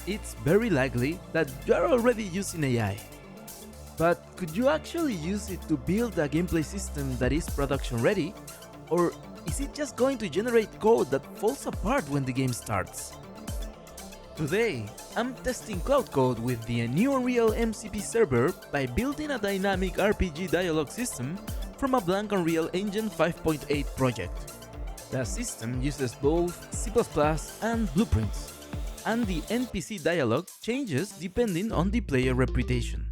It's very likely that you're already using AI. But could you actually use it to build a gameplay system that is production ready? Or is it just going to generate code that falls apart when the game starts? Today, I'm testing Claude Code with the new Unreal MCP Server by building a dynamic RPG dialogue system from a blank Unreal Engine 5.8 project. The system uses both C++ and blueprints, and the NPC dialogue changes depending on the player reputation.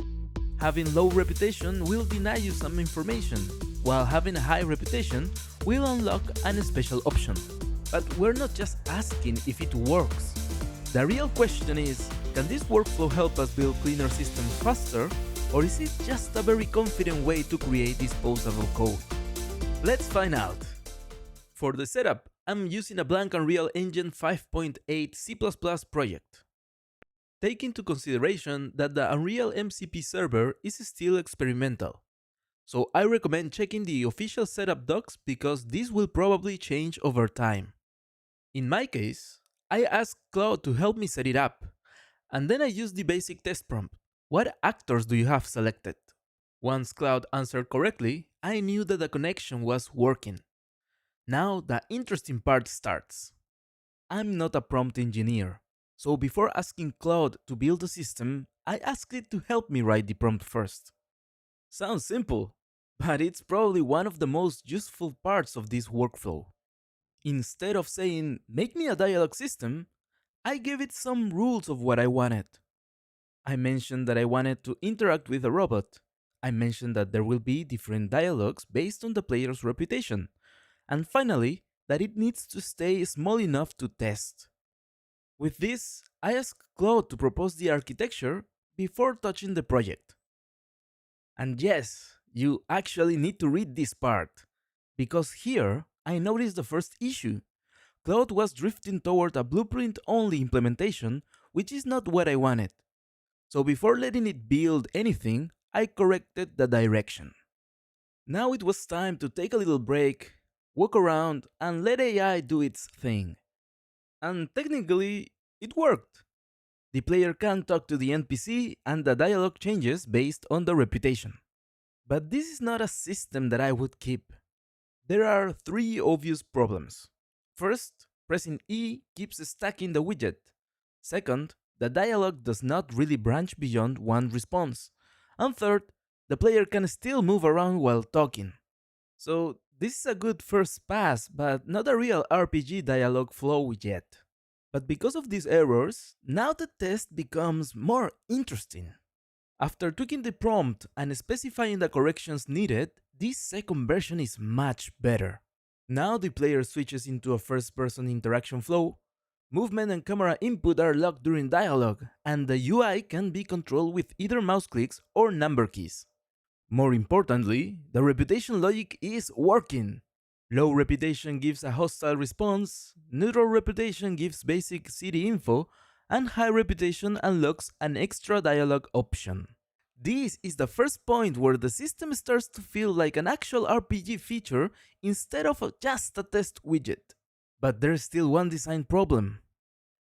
Having low reputation will deny you some information, while having a high reputation will unlock an special option. But we're not just asking if it works. The real question is, can this workflow help us build cleaner systems faster, or is it just a very confident way to create disposable code? Let's find out. For the setup, I'm using a blank Unreal Engine 5.8 C++ project. Take into consideration that the Unreal MCP server is still experimental, so I recommend checking the official setup docs because this will probably change over time. In my case, I asked Claude to help me set it up, and then I used the basic test prompt. What actors do you have selected? Once Claude answered correctly, I knew that the connection was working. Now the interesting part starts. I'm not a prompt engineer, so before asking Claude to build a system, I asked it to help me write the prompt first. Sounds simple, but it's probably one of the most useful parts of this workflow. Instead of saying, make me a dialogue system, I gave it some rules of what I wanted. I mentioned that I wanted to interact with a robot. I mentioned that there will be different dialogues based on the player's reputation. And finally, that it needs to stay small enough to test. With this, I asked Claude to propose the architecture before touching the project. And yes, you actually need to read this part, because here I noticed the first issue. Claude was drifting toward a blueprint-only implementation, which is not what I wanted. So before letting it build anything, I corrected the direction. Now it was time to take a little break, walk around, and let AI do its thing. And technically, it worked. The player can talk to the NPC and the dialogue changes based on the reputation. But this is not a system that I would keep. There are three obvious problems. First, pressing E keeps stacking the widget. Second, the dialogue does not really branch beyond one response. And third, the player can still move around while talking. So this is a good first pass, but not a real RPG dialogue flow yet. But because of these errors, now the test becomes more interesting. After tweaking the prompt and specifying the corrections needed, this second version is much better. Now the player switches into a first-person interaction flow, movement and camera input are locked during dialogue, and the UI can be controlled with either mouse clicks or number keys. More importantly, the reputation logic is working. Low reputation gives a hostile response, neutral reputation gives basic city info, and high reputation unlocks an extra dialogue option. This is the first point where the system starts to feel like an actual RPG feature instead of just a test widget. But there's still one design problem.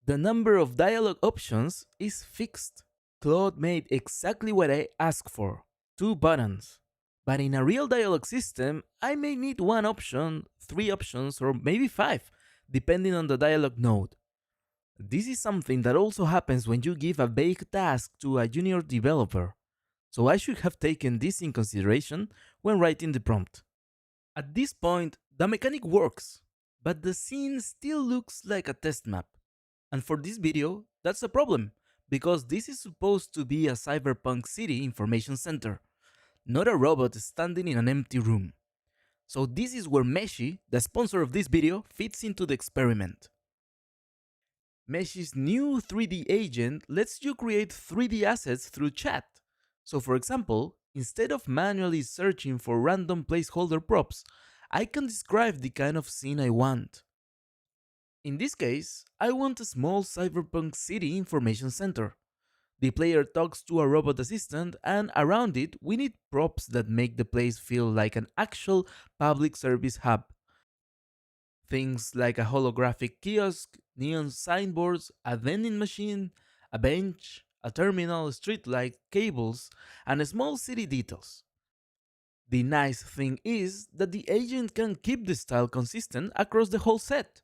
The number of dialogue options is fixed. Claude made exactly what I asked for, 2 buttons. But in a real dialogue system, I may need 1 option, 3 options, or maybe 5, depending on the dialogue node. This is something that also happens when you give a vague task to a junior developer, so I should have taken this in consideration when writing the prompt. At this point, the mechanic works, but the scene still looks like a test map. And for this video, that's a problem, because this is supposed to be a cyberpunk city information center, not a robot standing in an empty room. So this is where Meshy, the sponsor of this video, fits into the experiment. Meshy's new 3D agent lets you create 3D assets through chat. So for example, instead of manually searching for random placeholder props, I can describe the kind of scene I want. In this case, I want a small cyberpunk city information center. The player talks to a robot assistant, and around it, we need props that make the place feel like an actual public service hub. Things like a holographic kiosk, neon signboards, a vending machine, a bench, a terminal, street light, cables, and small city details. The nice thing is that the agent can keep the style consistent across the whole set,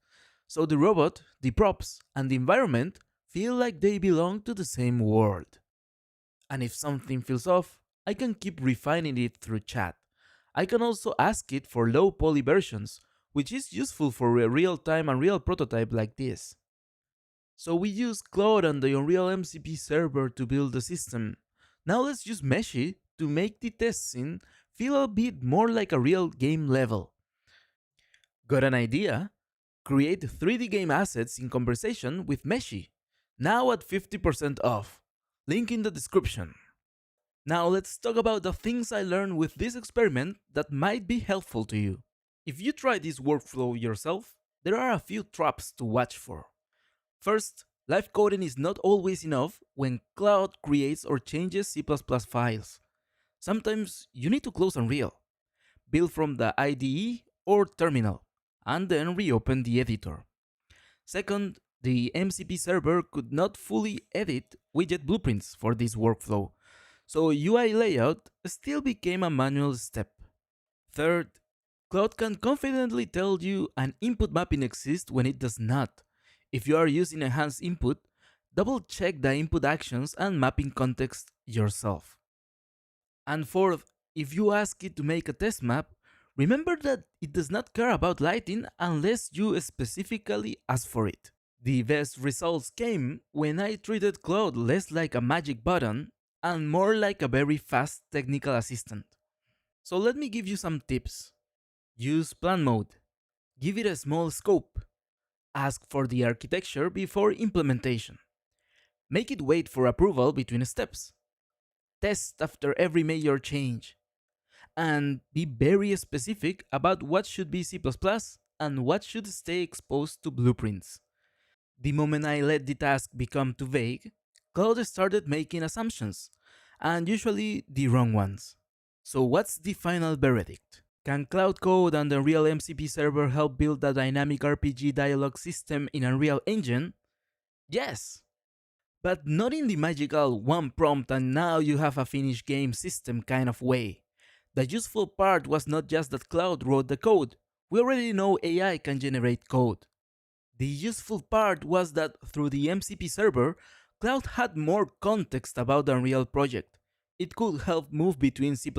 so the robot, the props, and the environment feel like they belong to the same world. And if something feels off, I can keep refining it through chat. I can also ask it for low poly versions, which is useful for a real time and real prototype like this. So we use Claude and the Unreal MCP Server to build the system. Now let's use Meshy to make the test scene feel a bit more like a real game level. Got an idea? Create 3D game assets in conversation with Meshy. Now at 50% off. Link in the description. Now let's talk about the things I learned with this experiment that might be helpful to you. If you try this workflow yourself, there are a few traps to watch for. First, live coding is not always enough when Claude creates or changes C++ files. Sometimes you need to close Unreal, build from the IDE or terminal, and then reopen the editor. Second, the MCP server could not fully edit widget blueprints for this workflow, so UI layout still became a manual step. Third, Cloud can confidently tell you an input mapping exists when it does not. If you are using enhanced input, double check the input actions and mapping context yourself. And fourth, if you ask it to make a test map, remember that it does not care about lighting unless you specifically ask for it. The best results came when I treated Claude less like a magic button and more like a very fast technical assistant. So let me give you some tips. Use plan mode. Give it a small scope. Ask for the architecture before implementation. Make it wait for approval between steps. Test after every major change. And be very specific about what should be C++ and what should stay exposed to blueprints. The moment I let the task become too vague, Cloud started making assumptions, and usually the wrong ones. So what's the final verdict? Can Cloud Code and the Unreal MCP Server help build a dynamic RPG dialogue system in Unreal Engine? Yes! But not in the magical one prompt and now you have a finished game system kind of way. The useful part was not just that Cloud wrote the code, we already know AI can generate code. The useful part was that through the MCP server, Cloud had more context about the Unreal project. It could help move between C++,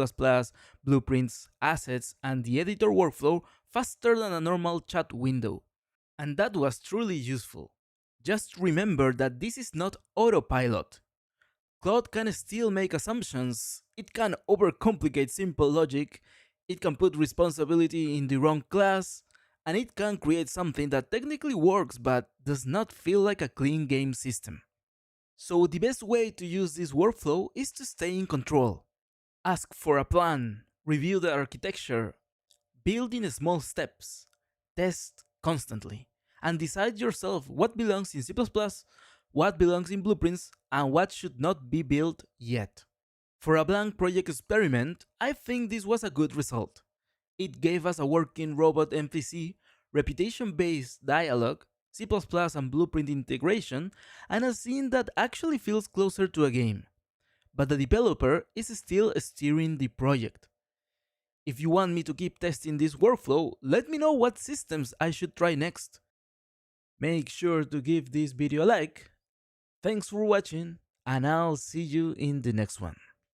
blueprints, assets, and the editor workflow faster than a normal chat window. And that was truly useful. Just remember that this is not autopilot. Cloud can still make assumptions, it can overcomplicate simple logic, it can put responsibility in the wrong class, and it can create something that technically works but does not feel like a clean game system. So the best way to use this workflow is to stay in control. Ask for a plan, review the architecture, build in small steps, test constantly, and decide yourself what belongs in C++, what belongs in blueprints, and what should not be built yet. For a blank project experiment, I think this was a good result. It gave us a working robot MPC, reputation-based dialogue, C++ and blueprint integration, and a scene that actually feels closer to a game. But the developer is still steering the project. If you want me to keep testing this workflow, let me know what systems I should try next. Make sure to give this video a like. Thanks for watching, and I'll see you in the next one.